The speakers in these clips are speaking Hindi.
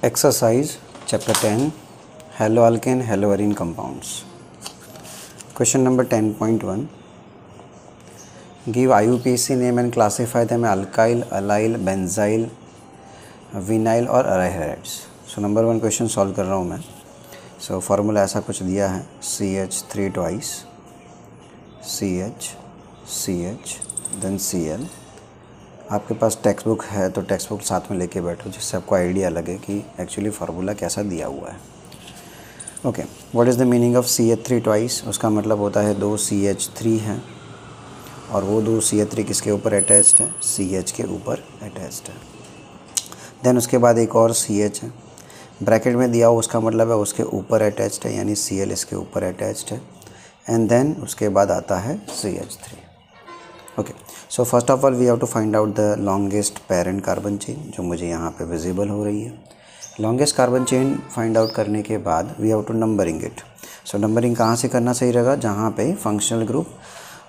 Exercise chapter 10 haloalkane haloarine compounds. Question number 10.1. Give IUPAC name and classify them alkyl, allyl, benzyl, vinyl और aryl halides. So number 1 question solve कर रहा हूँ मैं. सो फार्मूला ऐसा कुछ दिया है CH3 twice CH then Cl. आपके पास टेक्स्ट बुक है तो टेक्स्ट बुक साथ में लेके बैठो जिससे आपको आइडिया लगे कि एक्चुअली फार्मूला कैसा दिया हुआ है. Okay, what is the meaning of CH3 twice? उसका मतलब होता है 2 CH3 हैं और वो 2 CH3 किसके ऊपर अटैच्ड है? CH के ऊपर अटैच्ड है. देन उसके बाद एक और CH है, ब्रैकेट में दिया हो उसका मतलब है उसके ऊपर अटैच्ड है, यानी Cl इसके ऊपर अटैच्ड है. एंड देन उसके बाद आता है CH3. Okay, so first of all we have to find out the longest parent carbon chain जो मुझे यहाँ पे विजिबल हो रही है. Longest carbon chain find out करने के बाद we have to numbering it. So numbering कहाँ से करना सही रहेगा? जहाँ पे फंक्शनल ग्रुप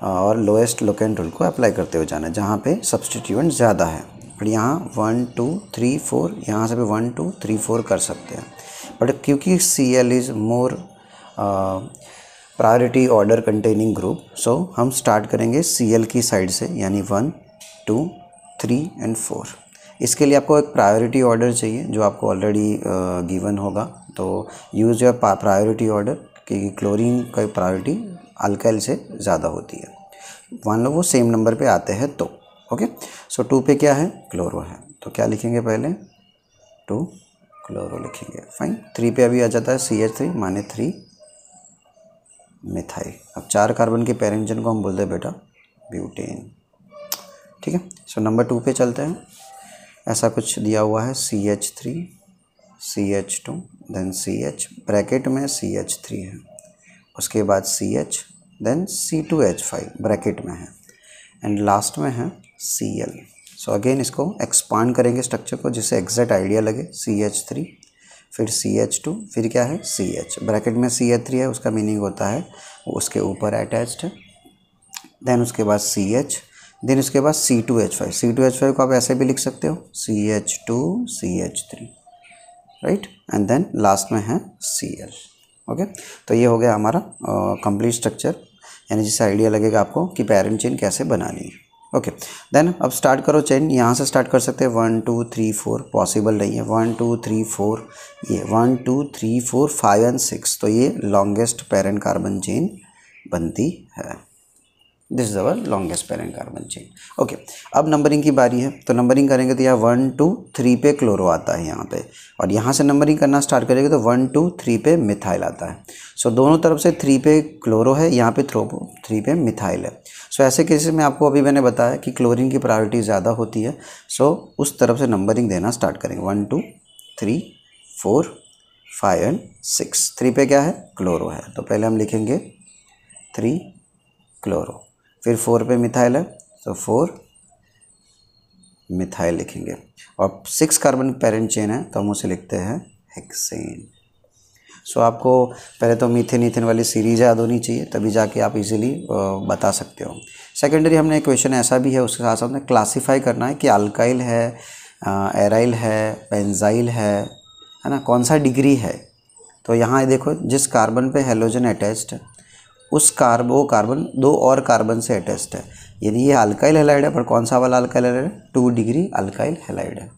और लोएस्ट लोकेंट रूल को अप्लाई करते हुए जाना है, जहाँ पे सब्सटीट्यूएंट ज़्यादा है. बट यहाँ 1 2 3 4 यहाँ से भी 1 2 3 4 कर सकते हैं. बट क्योंकि Cl is more priority order containing group, so हम स्टार्ट करेंगे Cl की साइड से, यानी 1 2 3 एंड 4. इसके लिए आपको एक प्रायोरिटी ऑर्डर चाहिए जो आपको ऑलरेडी गिवन होगा. तो यूज़ योर प्रायोरिटी ऑर्डर, क्योंकि क्लोरीन का प्रायोरिटी अल्काइल से ज़्यादा होती है. मान लो वो सेम नंबर पे आते हैं तो. ओके, सो 2 पे क्या है? क्लोरो है. तो क्या लिखेंगे? पहले 2 क्लोरो लिखेंगे. फाइन. 3 पे अभी आ जाता है CH3 माने 3 मिथाइल. अब 4 कार्बन के पेरेंट चेन को हम बोलते हैं बेटा ब्यूटेन. ठीक है. सो नंबर 2 पे चलते हैं. ऐसा कुछ दिया हुआ है CH3 CH2 then CH, bracket में CH3 है, उसके बाद CH देन C2H5 ब्रैकेट में है, एंड लास्ट में है Cl. सो अगेन इसको एक्सपांड करेंगे स्ट्रक्चर को जिससे एग्जैक्ट आइडिया लगे. CH3 फिर CH2 फिर क्या है? CH. ब्रैकेट में CH3 है, उसका मीनिंग होता है वो उसके ऊपर अटैच्ड है. देन उसके बाद CH, देन उसके बाद C2H5. C2H5 को आप ऐसे भी लिख सकते हो CH2 CH3, right. And then last में है Cl. ओके, तो ये हो गया हमारा कंप्लीट स्ट्रक्चर, यानी जिससे आइडिया लगेगा आपको कि पेरेंट चेन कैसे बनानी है. ओके, देन अब स्टार्ट करो चेन. यहाँ से स्टार्ट कर सकते हैं 1 2 3 4, पॉसिबल नहीं है. 1 2 3 4, ये 1 2 3 4 5 एंड 6, तो ये लॉन्गेस्ट पेरेंट कार्बन चेन बनती है. This is our longest parent carbon chain. Okay, अब नंबरिंग की बारी है. तो नंबरिंग करेंगे तो यहाँ 1 2 3 पे क्लोरो आता है यहाँ पे, और यहाँ से नंबरिंग करना स्टार्ट करेंगे तो 1 2 3 पे मिथाइल आता है. सो दोनों तरफ से 3 पे क्लोरो है, यहाँ पे 3 पे मिथाइल है. सो ऐसे केसेस में आपको अभी मैंने बताया कि क्लोरीन की प्रायोरिटी ज़्यादा होती है. सो उस तरफ से नंबरिंग देना स्टार्ट करेंगे. 1 2 3 4 5 एंड 6. 3 पे क्या है? क्लोरो है, तो पहले हम लिखेंगे 3 क्लोरो. फिर 4 पे मिथाइल है तो 4 मिथाइल लिखेंगे. और 6 कार्बन पेरेंट चेन है तो हम उसे लिखते हैं हेक्सेन. सो आपको पहले तो मीथेन ईथेन वाली सीरीज याद होनी चाहिए, तभी जाके आप इजीली बता सकते हो. सेकेंडरी हमने एक क्वेश्चन ऐसा भी है, उसके साथ साथ में क्लासीफाई करना है कि अल्काइल है, एराइल है, बेंजाइल है ना, कौन सा डिग्री है. तो यहाँ देखो जिस कार्बन पे हेलोजन अटैच्ड है उस वो कार्बन 2 और कार्बन से अटैच्ड है, यानी ये अल्काइल हैलाइड है. पर कौन सा वाला अल्काइल हैलाइड है? 2 डिग्री अल्काइल हैलाइड है.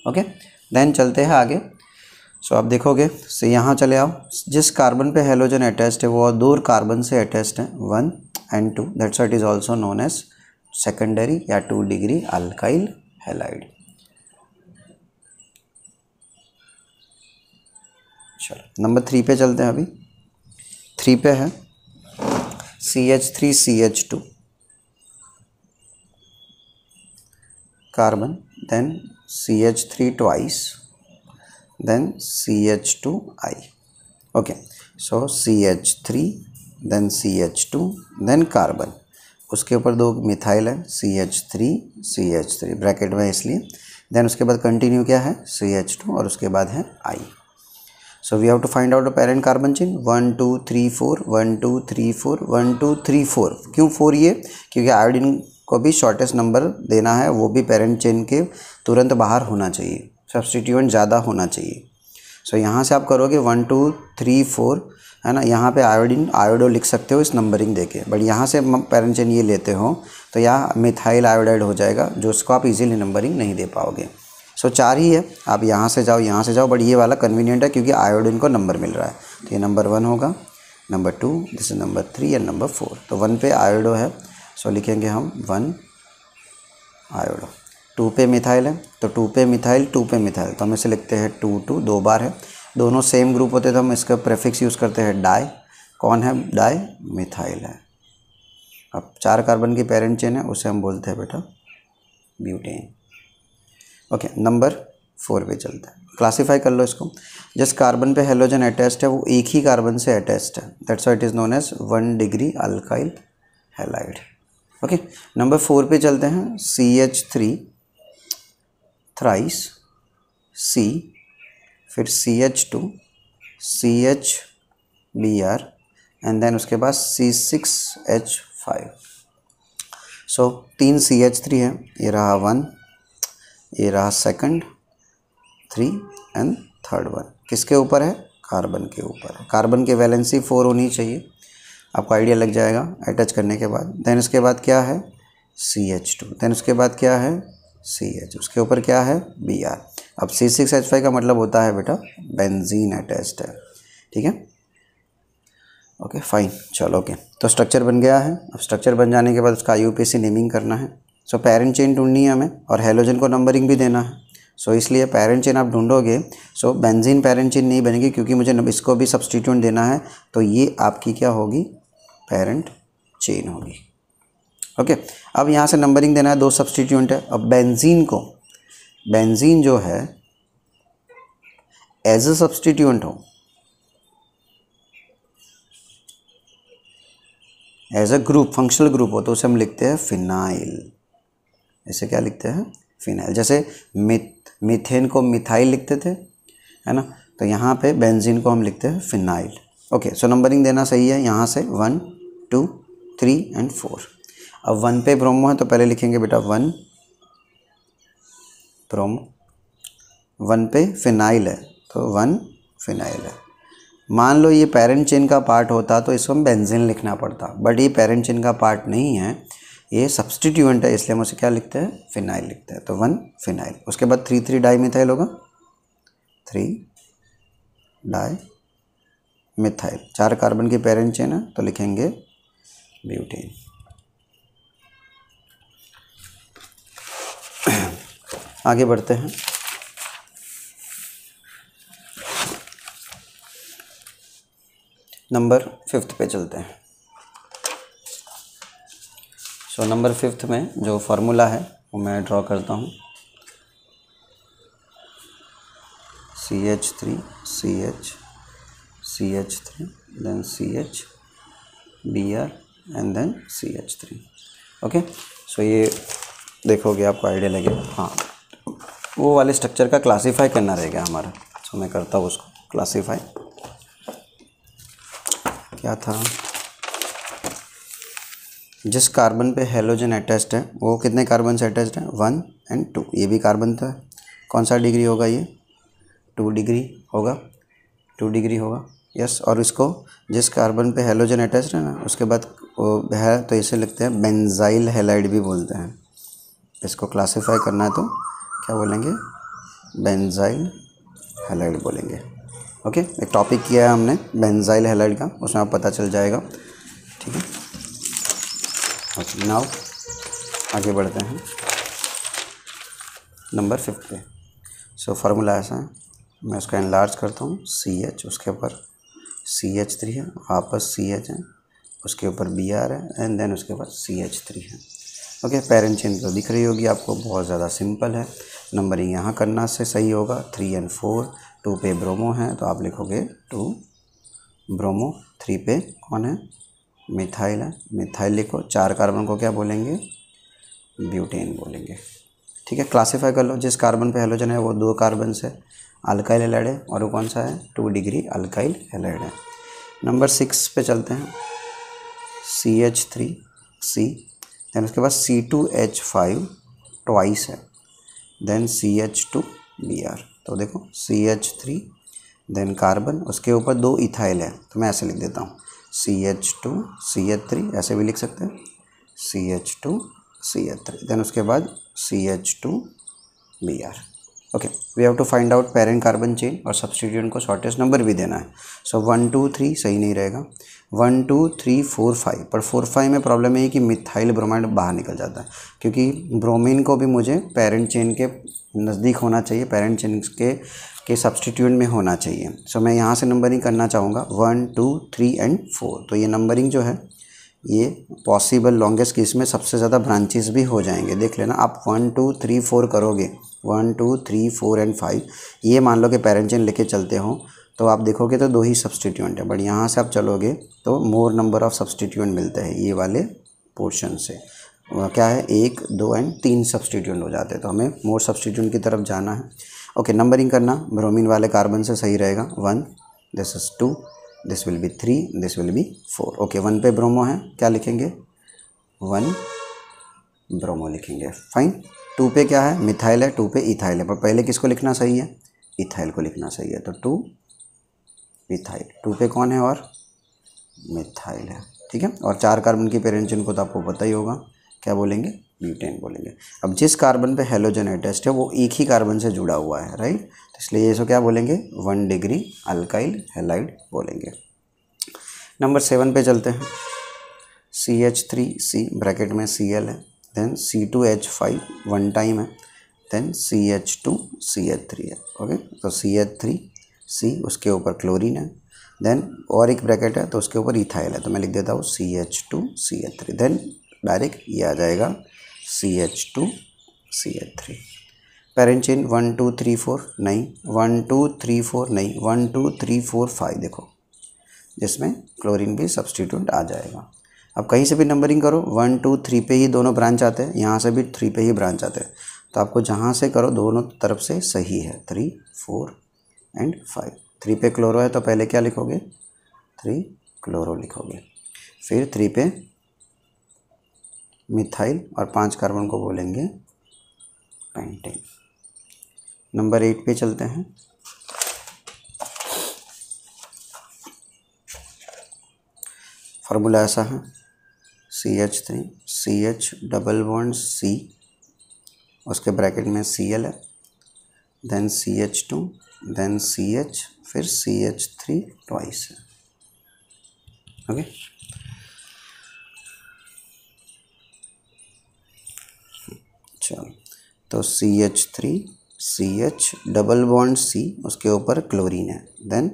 ओके, देन चलते हैं आगे. सो आप देखोगे से यहाँ चले आओ, जिस कार्बन पे हेलोजन अटैच्ड है वो 2 कार्बन से अटैच्ड है, 1 and 2. That's what is also known as secondary या 2 डिग्री अल्काइल हैलाइड. चलो नंबर 3 पे चलते हैं. अभी 3 पे है CH3 CH2 carbon, then CH3 twice, then CH2I. Okay, so CH3 then CH2 then carbon, उसके ऊपर 2 मिथाइल है CH3 ब्रैकेट में इसलिए. देन उसके बाद कंटिन्यू क्या है? CH2 और उसके बाद है I. So we have to find out a parent carbon chain. 1 2 3 4 1 2 3 4 1 2 3 4. क्यों 4? ये क्योंकि आयोडीन को भी शॉर्टेस्ट नंबर देना है, वो भी पेरेंट चेन के तुरंत बाहर होना चाहिए. सब्स्टिट्यूएंट ज़्यादा होना चाहिए। सो यहाँ से आप करोगे 1 2 3 4 है ना, यहाँ पे आयोडीन आयोडो लिख सकते हो इस नंबरिंग देके, बट यहाँ से पेरेंट चेन ये लेते हो तो यहाँ मिथाइल आयोडाइड हो जाएगा, जो उसको आप इजीली नंबरिंग नहीं दे पाओगे। सो 4 ही है, आप यहाँ से जाओ, बट ये वाला कन्वीनियंट है क्योंकि आयोडीन को नंबर मिल रहा है। तो ये नंबर 1 होगा, number 2, this is number 3 and number 4। तो 1 पे आयोडो है, सो लिखेंगे हम 1 आयोडो। 2 पे मिथाइल है, तो 2 पे मिथाइल, 2 पे मिथाइल, तो हम इसे लिखते हैं 2 2, 2 बार है, दोनों सेम ग्रुप होते तो हम इसका प्रेफिक्स यूज़ करते हैं डाई। कौन है डाई? मिथाइल है। अब 4 कार्बन की पेरेंट चेन है, उसे हम बोलते हैं बेटा ब्यूटेन। ओके, नंबर 4 पे चलते हैं, क्लासीफाई कर लो इसको। जिस कार्बन पे हेलोजन अटैच्ड है वो एक ही कार्बन से अटैच्ड है, that's why it is known as 1 degree alkyl halide. Okay, number 4 पे चलते हैं, CH3 थ्राइस C, फिर CH2 CHBr एंड देन उसके बाद C6H5। सो 3 CH3 है, ये रहा 1, ये रहा सेकंड 3 एंड थर्ड 1। किसके ऊपर है? कार्बन के ऊपर है। कार्बन की वैलेंसी 4 होनी चाहिए, आपको आइडिया लग जाएगा अटैच करने के बाद। देन उसके बाद क्या है? CH2, देन उसके बाद क्या है? CH, उसके ऊपर क्या है? Br। अब C6H5 का मतलब होता है बेटा बेंजीन अटैच्ड है, ठीक है। ओके फाइन, चलो ओके, तो स्ट्रक्चर बन गया है। अब स्ट्रक्चर बन जाने के बाद उसका IUPAC नेमिंग करना है। सो पेरेंट चेन ढूंढनी है हमें और हेलोजन को नंबरिंग भी देना है। सो इसलिए पेरेंट चेन आप ढूंढोगे, सो बेंजीन पेरेंट चेन नहीं बनेगी क्योंकि मुझे इसको भी सब्स्टिट्यूएंट देना है, तो ये आपकी क्या होगी? पेरेंट चेन होगी। ओके, अब यहाँ से नंबरिंग देना है, 2 सब्स्टिट्यूएंट है। अब बेंजीन जो है एज अ सब्स्टिट्यूएंट हो, as a group, functional group हो, तो उसे हम लिखते हैं फिनाइल। इसे क्या लिखते हैं? फिनाइल। जैसे मीथेन को मिथाइल लिखते थे, है ना, तो यहाँ पे बेंजीन को हम लिखते हैं फिनाइल। ओके, सो नंबरिंग देना सही है, यहाँ से 1 2 3 एंड 4। अब 1 पे ब्रोमो है तो पहले लिखेंगे बेटा 1 ब्रोमो, 1 पे फिनाइल है तो 1 फिनाइल है। मान लो ये पेरेंट चेन का पार्ट होता तो इसको हम बेंजीन लिखना पड़ता, बट ये पेरेंट चेन का पार्ट नहीं है, ये सब्स्टिट्यूएंट है, इसलिए हम उसे क्या लिखते हैं? फिनाइल लिखते हैं। तो 1 फिनाइल, उसके बाद 3 3 डाई मिथाइल होगा, 3 डाई मिथाइल। 4 कार्बन की पेरेंट चेन है तो लिखेंगे ब्यूटेन। आगे बढ़ते हैं, नंबर 5 पे चलते हैं। सो नंबर 5 में जो फार्मूला है वो मैं ड्रॉ करता हूँ, CH3 CH CH3 then CH Br and then CH3। Okay, so ये देखोगे आपको आइडिया लगेगा। हाँ, वो वाले स्ट्रक्चर का क्लासीफाई करना रहेगा हमारा, सो मैं करता हूँ उसको क्लासीफाई। क्या था? जिस कार्बन पे हेलोजन अटैच्ड है वो कितने कार्बन से अटैच्ड है? 1 एंड 2। ये भी कार्बन था, कौन सा डिग्री होगा ये? 2 डिग्री होगा, 2 डिग्री होगा, यस। और इसको जिस कार्बन पे हेलोजन अटैच्ड है ना, उसके बाद वो है तो इसे लिखते हैं बेंजाइल हैलाइड भी बोलते हैं। इसको क्लासीफाई करना है तो क्या बोलेंगे? बेंजाइल हैलाइड बोलेंगे। ओके, एक टॉपिक किया है हमने बेंजाइल हैलाइड का, उसमें आप पता चल जाएगा, ठीक है। ओके, नाउ आगे बढ़ते हैं नंबर 5 पे। सो फार्मूला ऐसा है, मैं उसका एनलार्ज करता हूँ, CH, उसके ऊपर CH3 है, वापस CH है, उसके ऊपर Br है एंड देन उसके बाद CH3 है। ओके, पेरेंट चेन तो दिख रही होगी आपको, बहुत ज़्यादा सिंपल है। नंबरिंग यहाँ करना से सही होगा, 3 एंड 4। 2 पे ब्रोमो है तो आप लिखोगे 2 ब्रोमो, 3 पे कौन है? मिथाइल है, मिथाइल लिखो। 4 कार्बन को क्या बोलेंगे? ब्यूटेन बोलेंगे, ठीक है। क्लासीफाई कर लो, जिस कार्बन पे हेलोजन है वो 2 कार्बन से अल्काइल हैलाइड है, और वो कौन सा है? 2 डिग्री अल्काइल हैलाइड है। नंबर 6 पे चलते हैं, CH3C, देन उसके बाद C2H5 ट्वाइस है, देन CH2 Br। तो देखो CH3 देन कार्बन, उसके ऊपर 2 इथाइल है तो मैं ऐसे लिख देता हूँ CH2 CH3, ऐसे भी लिख सकते हैं CH2 CH3, देन उसके बाद CH2 Br। Okay, we have to find out parent carbon chain और सब्स्टिट्यूएंट को शॉर्टेस्ट नंबर भी देना है। सो 1 2 3 सही नहीं रहेगा, 1 2 3 4 5, पर 4 5 में प्रॉब्लम है कि मिथाइल ब्रोमाइड बाहर निकल जाता है, क्योंकि ब्रोमीन को भी मुझे पेरेंट चेन के नज़दीक होना चाहिए, पेरेंट चेन के सब्स्टिट्यूएंट में होना चाहिए। सो मैं यहाँ से नंबरिंग करना चाहूँगा 1 2 3 एंड 4। तो ये नंबरिंग जो है ये पॉसिबल लॉन्गेस्ट केस में सबसे ज़्यादा ब्रांचेस भी हो जाएंगे। देख लेना, आप 1 2 3 4 करोगे, 1 2 3 4 एंड 5, ये मान लो कि पेरेंट चेन लेके चलते हो तो आप देखोगे तो 2 ही सब्स्टिट्यूएंट है, बट यहाँ से आप चलोगे तो मोर नंबर ऑफ सब्स्टिट्यूएंट मिलते हैं ये वाले पोर्शन से। क्या है, 1 2 एंड 3 सब्स्टिट्यूएंट हो जाते हैं, तो हमें मोर सब्स्टिट्यूएंट की तरफ जाना है। ओके, नंबरिंग करना ब्रोमीन वाले कार्बन से सही रहेगा, 1 this is 2 this will be 3 this will be 4। Okay, 1 पे ब्रोमो है, क्या लिखेंगे 1 ब्रोमो लिखेंगे, फाइन। 2 पे क्या है, मिथाइल है, 2 पे इथाइल है, पर पहले किसको लिखना सही है, इथाइल को लिखना सही है, तो 2 इथाइल। 2 पे कौन है और मिथाइल है, ठीक है। और 4 कार्बन की पेरेंट चेन को तो आपको पता ही होगा, क्या बोलेंगे, ब्यूटेन बोलेंगे। अब जिस कार्बन पे हेलोजन अटैच्ड है वो एक ही कार्बन से जुड़ा हुआ है, राइट, तो इसलिए इसको क्या बोलेंगे 1 डिग्री अल्काइल हैलाइड बोलेंगे। नंबर 7 पे चलते हैं, CH3C ब्रैकेट में Cl है, देन C2H5 1 टाइम है, देन CH2CH3 है। ओके, तो CH3C उसके ऊपर क्लोरीन है, देन और एक ब्रैकेट है तो उसके ऊपर इथाइल है, तो मैं लिख देता हूँ CH2CH3, देन डायरेक्ट ये आ जाएगा CH2CH3। पेरेंट चेन 1 2 3 4 नहीं, 1 2 3 4 नहीं, 1 2 3 4 5 देखो, जिसमें क्लोरीन भी सब्स्टिट्यूट आ जाएगा। अब कहीं से भी नंबरिंग करो, 1 2 3 पे ही दोनों ब्रांच आते हैं, यहाँ से भी 3 पे ही ब्रांच आते हैं, तो आपको जहाँ से करो दोनों तरफ से सही है, 3 4 एंड 5। 3 पे क्लोरो है तो पहले क्या लिखोगे, 3 क्लोरो लिखोगे, फिर 3 पे मिथाइल और 5 कार्बन को बोलेंगे पेंटेन। नंबर 8 पे चलते हैं, फार्मूला ऐसा है CH3 CH double bond C, उसके ब्रैकेट में Cl है, देन CH2 देन CH, फिर CH3 ट्वाइस है। ओके, चलो, तो CH3 CH double bond C उसके ऊपर क्लोरीन है, देन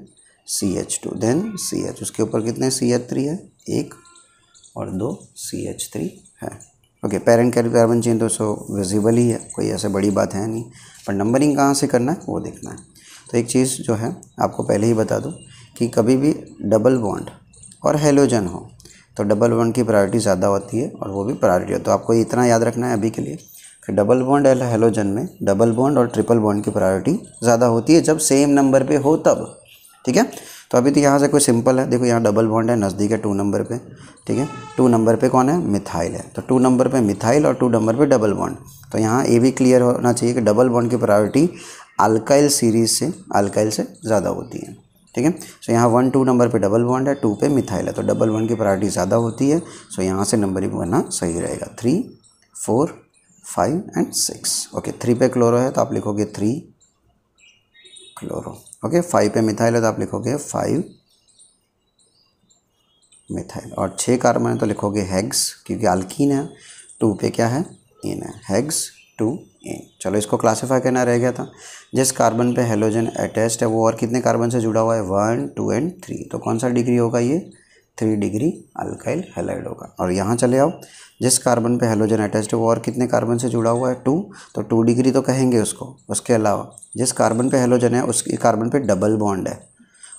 CH2 देन CH, उसके ऊपर कितने CH3 है, 1 और 2 CH3 है। ओके, पेरेंट कार्बन चेन तो सो विजिबल ही है, कोई ऐसे बड़ी बात है नहीं, पर नंबरिंग कहाँ से करना है वो देखना है। तो एक चीज़ जो है आपको पहले ही बता दूं कि कभी भी डबल बॉन्ड और हेलोजन हो तो डबल बॉन्ड की प्रायोरिटी ज़्यादा होती है और वो भी प्रायोरिटी है, तो आपको इतना याद रखना है अभी के लिए कि डबल बॉन्ड और हेलोजन में डबल बॉन्ड और ट्रिपल बॉन्ड की प्रायोरिटी ज़्यादा होती है जब सेम नंबर पे हो तब, ठीक है। तो अभी तो यहाँ से कोई सिंपल है, देखो यहाँ डबल बॉन्ड है, नज़दीक है 2 नंबर पे, ठीक है, 2 नंबर पे कौन है, मिथाइल है, तो 2 नंबर पे मिथाइल और 2 नंबर पे डबल बॉन्ड। तो यहाँ ये भी क्लियर होना चाहिए कि डबल बॉन्ड की प्रायोरिटी अल्काइल सीरीज से, अल्काइल से ज़्यादा होती है, ठीक है। सो यहाँ 1 2 नंबर पे डबल बॉन्ड है, 2 पे मिथाइल है, तो डबल बॉन्ड की प्रायोरिटी ज़्यादा होती है। सो यहाँ से नंबरिंग करना सही रहेगा, 3 4 5 एंड 6। ओके, 3 पे क्लोरो है तो आप लिखोगे 3 क्लोरो। ओके, 5 पे मिथाइल है तो आप लिखोगे 5 मिथाइल, और 6 कार्बन है तो लिखोगे हेक्स, क्योंकि अल्कीन है, 2 पे क्या है, इन है, हेक्स 2 इन। चलो, इसको क्लासीफाई करना रह गया था। जिस कार्बन पे हेलोजन अटैच्ड है वो और कितने कार्बन से जुड़ा हुआ है, 1 2 एंड 3, तो कौन सा डिग्री होगा, ये 3 डिग्री अल्काइल हैलाइड होगा। और यहाँ चले आओ, जिस कार्बन पे हेलोजन अटैच्ड है वो और कितने कार्बन से जुड़ा हुआ है, 2, तो 2 डिग्री तो कहेंगे उसको। उसके अलावा जिस कार्बन पे हेलोजन है उस कार्बन पे डबल बॉन्ड है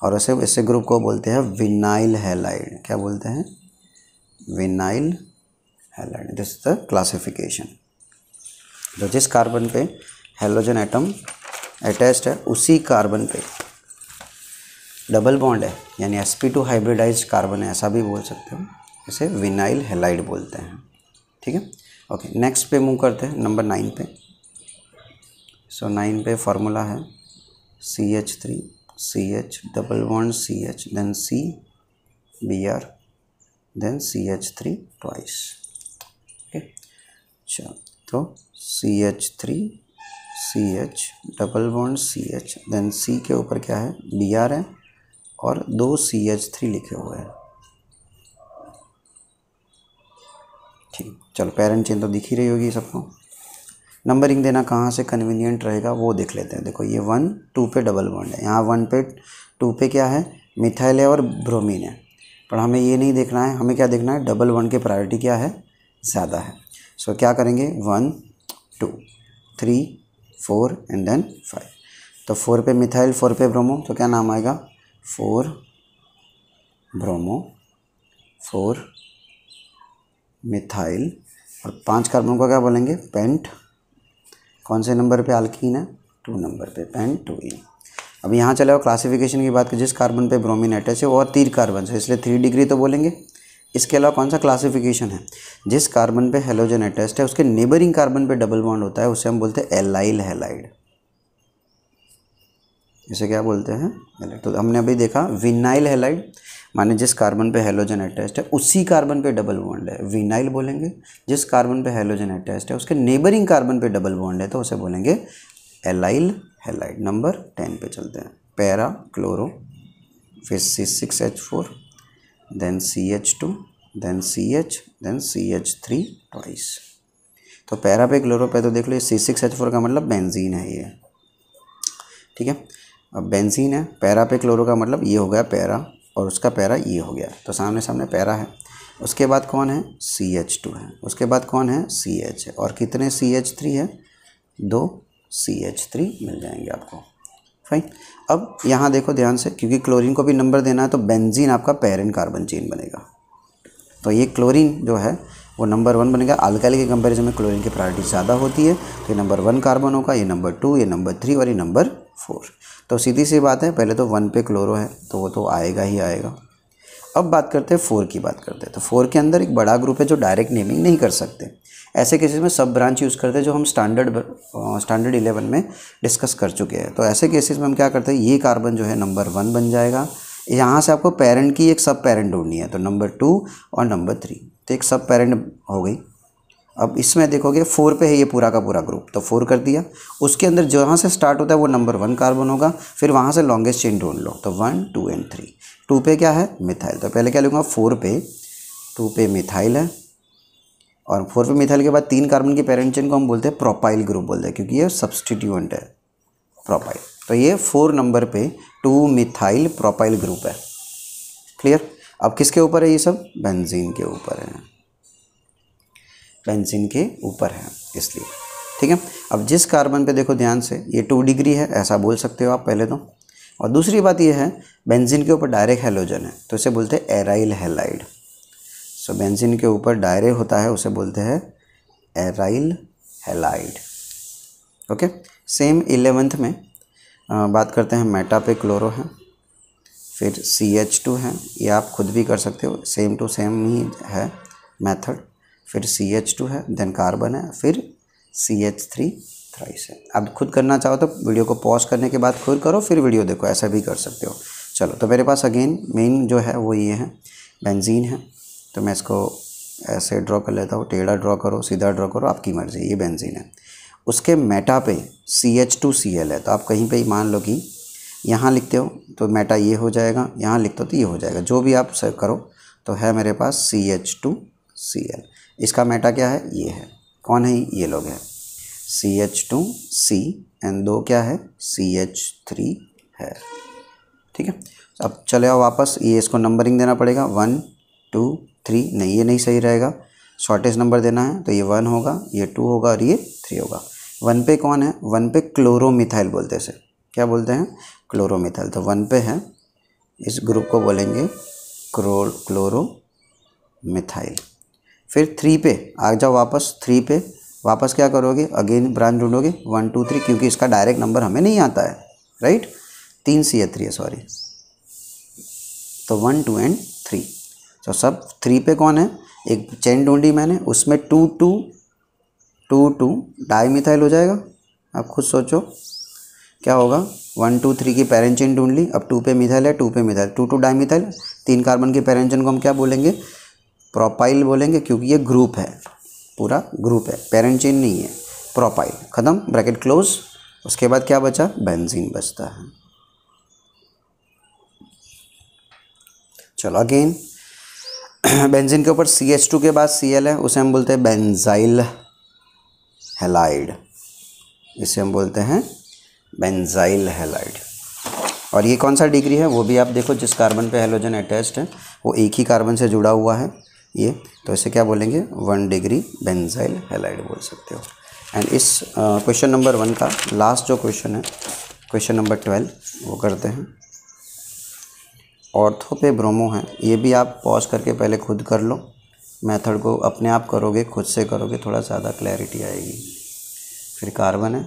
और वैसे इसे ग्रुप को बोलते हैं विनाइल हैलाइड। क्या बोलते हैं, vinyl halide. This is the classification. तो जिस कार्बन पे हेलोजन एटम अटैच्ड है उसी कार्बन पे डबल बॉन्ड है, यानी sp2 हाइब्रिडाइज्ड कार्बन है, ऐसा भी बोल सकते हो, इसे विनाइल हैलाइड बोलते हैं, ठीक है। ओके, नेक्स्ट पे मूव करते हैं, नंबर 9 पे। सो 9 पे फार्मूला है CH3 CH double bond CH then C Br then CH3 twice. Okay, चलो तो CH3 CH double bond CH then C के ऊपर क्या है Br है और 2 CH3 लिखे हुए हैं। ठीक, चलो पेरेंट चेन तो दिख ही रही होगी सबको। नंबरिंग देना कहाँ से कन्वीनियंट रहेगा वो देख लेते हैं। देखो ये 1 2 पे डबल बॉन्ड है, यहाँ 1 पे 2 पे क्या है मिथाइल है और ब्रोमीन है, पर हमें ये नहीं देखना है, हमें क्या देखना है डबल बॉन्ड की प्रायोरिटी क्या है ज़्यादा है। सो क्या करेंगे 1 2 3 4 एंड देन 5। तो 4 पे मिथाइल 4 पे ब्रोमो, तो क्या नाम आएगा 4 ब्रोमो 4 मिथाइल और 5 कार्बन को क्या बोलेंगे पेंट। कौन से नंबर पे अल्कीन है 2 नंबर पे पेंटोइन। अब यहाँ चले और क्लासिफिकेशन की बात करें, जिस कार्बन पे ब्रोमीन अटैच है वो और 3 कार्बन है इसलिए 3 डिग्री तो बोलेंगे। इसके अलावा कौन सा क्लासिफिकेशन है, जिस कार्बन पे हेलोजन अटैच्ड है उसके नेबरिंग कार्बन पे डबल बॉन्ड होता है उसे हम बोलते हैं एलाइल हैलाइड। इसे क्या बोलते हैं, तो हमने अभी देखा विनाइल हैलाइड माने जिस कार्बन पे हेलोजन अटैच्ड है उसी कार्बन पे डबल बॉन्ड है, विनाइल बोलेंगे। जिस कार्बन पे हेलोजन अटैच्ड है उसके नेबरिंग कार्बन पे डबल बॉन्ड है तो उसे बोलेंगे एलाइल हैलाइड। नंबर 10 पे चलते हैं, पैरा क्लोरो फिर C6H4 then CH2 then CH then CH3 twice. तो पैरा पे क्लोरो पे तो देख लो C6H4 का मतलब बेंजीन है ये, ठीक है। अब बेंजीन है, पैरा पे क्लोरो का मतलब ये हो गया पैरा और उसका पैरा ये हो गया, तो सामने सामने पैरा है। उसके बाद कौन है CH2 है, उसके बाद कौन है CH है और कितने CH3 है 2 CH3 मिल जाएंगे आपको। फाइन, अब यहाँ देखो ध्यान से, क्योंकि क्लोरीन को भी नंबर देना है तो बेंजीन आपका पेरेंट कार्बन चेन बनेगा। तो ये क्लोरीन जो है वो नंबर 1 बनेगा। अल्काइल के कंपैरिजन में क्लोरीन की प्रायोरिटी ज़्यादा होती है, तो ये नंबर 1 कार्बन होगा, ये नंबर 2, ये नंबर 3 और ये नंबर 4। तो सीधी सी बात है, पहले तो 1 पे क्लोरो है तो वो तो आएगा ही आएगा। अब बात करते हैं 4 की बात करते हैं। तो 4 के अंदर एक बड़ा ग्रुप है जो डायरेक्ट नेमिंग नहीं कर सकते, ऐसे केसेस में सब ब्रांच यूज़ करते हैं जो हम स्टैंडर्ड 11 में डिस्कस कर चुके हैं। तो ऐसे केसेस में हम क्या करते हैं, ये कार्बन जो है नंबर 1 बन जाएगा। यहाँ से आपको पेरेंट की एक सब पेरेंट ढूंढनी है, तो नंबर 2 और नंबर 3, तो एक सब पेरेंट हो गई। अब इसमें देखोगे 4 पे है ये पूरा का पूरा ग्रुप, तो 4 कर दिया। उसके अंदर जहाँ से स्टार्ट होता है वो नंबर 1 कार्बन होगा, फिर वहाँ से लॉन्गेस्ट चेन ढूंढ लो, तो 1 2 एंड 3। 2 पे क्या है मिथाइल, तो पहले क्या लूँगा 4 पे 2 पे मिथाइल है और 4 पे मिथाइल के बाद 3 कार्बन की पेरेंट चेन को हम बोलते हैं प्रोपाइल ग्रुप बोलते हैं, क्योंकि ये सब्सटीट्यूएंट है प्रोपाइल। तो ये 4 नंबर पे 2 मिथाइल प्रोपाइल ग्रुप है। क्लियर। अब किसके ऊपर है ये सब, बेंजीन के ऊपर है, बेंजीन के ऊपर है इसलिए, ठीक है। अब जिस कार्बन पे देखो ध्यान से, ये 2 डिग्री है ऐसा बोल सकते हो आप पहले तो। और दूसरी बात ये है बेंजीन के ऊपर डायरेक्ट हेलोजन है तो इसे बोलते हैं एराइल हैलाइड। सो बेंजीन के ऊपर डायरेक्ट होता है उसे बोलते हैं aryl halide. Okay, same 11th में बात करते हैं मेटा पे क्लोरो है, फिर CH2 है, ये आप खुद भी कर सकते हो, सेम टू सेम ही है मेथड। फिर CH2 है, देन कार्बन है, फिर CH3 थ्राइस है। अब खुद करना चाहो तो वीडियो को पॉज करने के बाद खुद करो फिर वीडियो देखो, ऐसा भी कर सकते हो। चलो, तो मेरे पास अगेन मेन जो है वो ये है बेंजीन है, तो मैं इसको ऐसे ड्रॉ कर लेता हूँ, टेढ़ा ड्रॉ करो सीधा ड्रॉ करो आपकी मर्ज़ी, ये बेंजीन है। उसके मेटा पे CH2Cl है, तो आप कहीं पे ही मान लो कि यहाँ लिखते हो तो मेटा ये हो जाएगा, यहाँ लिखते हो तो ये हो जाएगा, जो भी आप सेव करो। तो है मेरे पास CH2Cl, इसका मेटा क्या है ये है, कौन है ये लोग हैं CH2C एंड 2 क्या है CH3 है, ठीक है। अब चले आओ वापस, ये इसको नंबरिंग देना पड़ेगा 1 2 3, नहीं ये नहीं सही रहेगा, शॉर्टेस्ट नंबर देना है, तो ये 1 होगा, ये 2 होगा और ये 3 होगा। 1 पे कौन है, 1 पे क्लोरोमिथाइल बोलते हैं, इसे क्या बोलते हैं क्लोरोमिथाइल, तो 1 पे है, इस ग्रुप को बोलेंगे क्लोरोमिथाइल। फिर 3 पे आ जाओ वापस, 3 पे वापस क्या करोगे, अगेन ब्रांच ढूंढोगे 1 2 3, क्योंकि इसका डायरेक्ट नंबर हमें नहीं आता है, राइट, 3 CH3 है सॉरी, तो 1 2 एंड 3। तो सब 3 पे कौन है, एक चेन ढूंढी मैंने, उसमें 2 2 2 2 डाई मिथाइल हो जाएगा, आप खुद सोचो क्या होगा। 1 2 3 की पैरेंट चेन ढूंढ ली, अब 2 पे मिथाइल है, 2 पे मिथाइल, 2 2 डाइमिथाइल, 3 कार्बन की पैरेंट चेन को हम क्या बोलेंगे, प्रोपाइल बोलेंगे, क्योंकि ये ग्रुप है, पूरा ग्रुप है, पैरेंट चेन नहीं है। प्रोपाइल खत्म, ब्रैकेट क्लोज। उसके बाद क्या बचा, बेंजीन बचता है। चलो अगेन बेंजीन के ऊपर CH2 के बाद Cl है, उसे हम बोलते हैं बेंजाइल हैलाइड, इसे हम बोलते हैं बेंजाइल हैलाइड। और ये कौन सा डिग्री है वो भी आप देखो, जिस कार्बन पे हैलोजन अटैच्ड है वो एक ही कार्बन से जुड़ा हुआ है ये, तो इसे क्या बोलेंगे, 1 डिग्री बेंजाइल हैलाइड बोल सकते हो। एंड इस क्वेश्चन नंबर 1 का लास्ट जो क्वेश्चन है, क्वेश्चन नंबर 12, वो करते हैं। ऑर्थो पे ब्रोमो है, ये भी आप पॉज करके पहले खुद कर लो, मेथड को अपने आप करोगे, खुद से करोगे, थोड़ा ज़्यादा क्लैरिटी आएगी। फिर कार्बन है,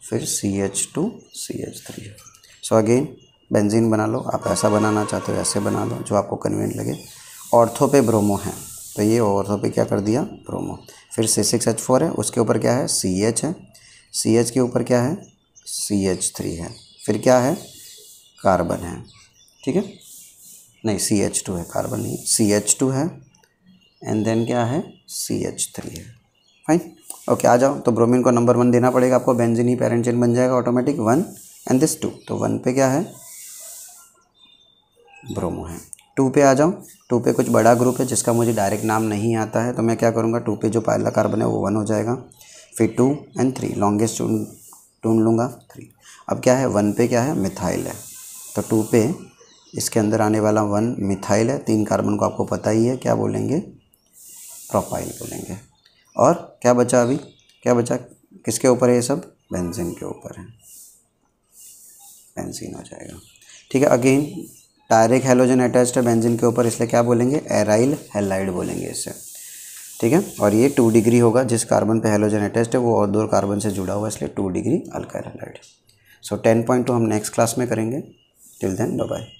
फिर CH2 CH3 है। सो अगेन बेंजीन बना लो, आप ऐसा बनाना चाहते हो ऐसे बना लो, जो आपको कन्वीनियंट लगे। ऑर्थो पे ब्रोमो है, तो ये ऑर्थो पे क्या कर दिया, ब्रोमो। फिर C6H4 है, उसके ऊपर क्या है, CH है, CH के ऊपर क्या है, CH3 है, फिर क्या है, कार्बन है, ठीक है, नहीं CH2 है, कार्बन नहीं, CH2 है, एंड देन क्या है, CH3 है। फाइन, ओके आ जाओ। तो ब्रोमीन को नंबर 1 देना पड़ेगा आपको, बेंजीन ही पैरेंट चेन बन जाएगा ऑटोमेटिक, 1 एंड दिस 2, तो 1 पे क्या है, ब्रोमो है। 2 पे आ जाओ, 2 पे कुछ बड़ा ग्रुप है जिसका मुझे डायरेक्ट नाम नहीं आता है, तो मैं क्या करूँगा, 2 पे जो पहला कार्बन है वो 1 हो जाएगा, फिर 2 एंड 3, लॉन्गेस्ट ढूंढ लूँगा 3। अब क्या है, 1 पे क्या है, मिथाइल है, तो 2 पे इसके अंदर आने वाला 1 मिथाइल है, 3 कार्बन को आपको पता ही है, क्या बोलेंगे, प्रोपाइल बोलेंगे। और क्या बचा, अभी क्या बचा, किसके ऊपर है ये सब, बेंजीन के ऊपर है, बेंजीन हो जाएगा, ठीक है। अगेन डायरेक्ट हैलोजन अटैच्ड है बेंजीन के ऊपर, इसलिए क्या बोलेंगे, एराइल हैलाइड बोलेंगे इसे, ठीक है। और ये 2 डिग्री होगा, जिस कार्बन पे हैलोजन अटैच्ड है वो और 2 कार्बन से जुड़ा हुआ है, इसलिए 2 डिग्री अल्काइल हैलाइड। सो 10.2 हम नेक्स्ट क्लास में करेंगे। Till then bye bye.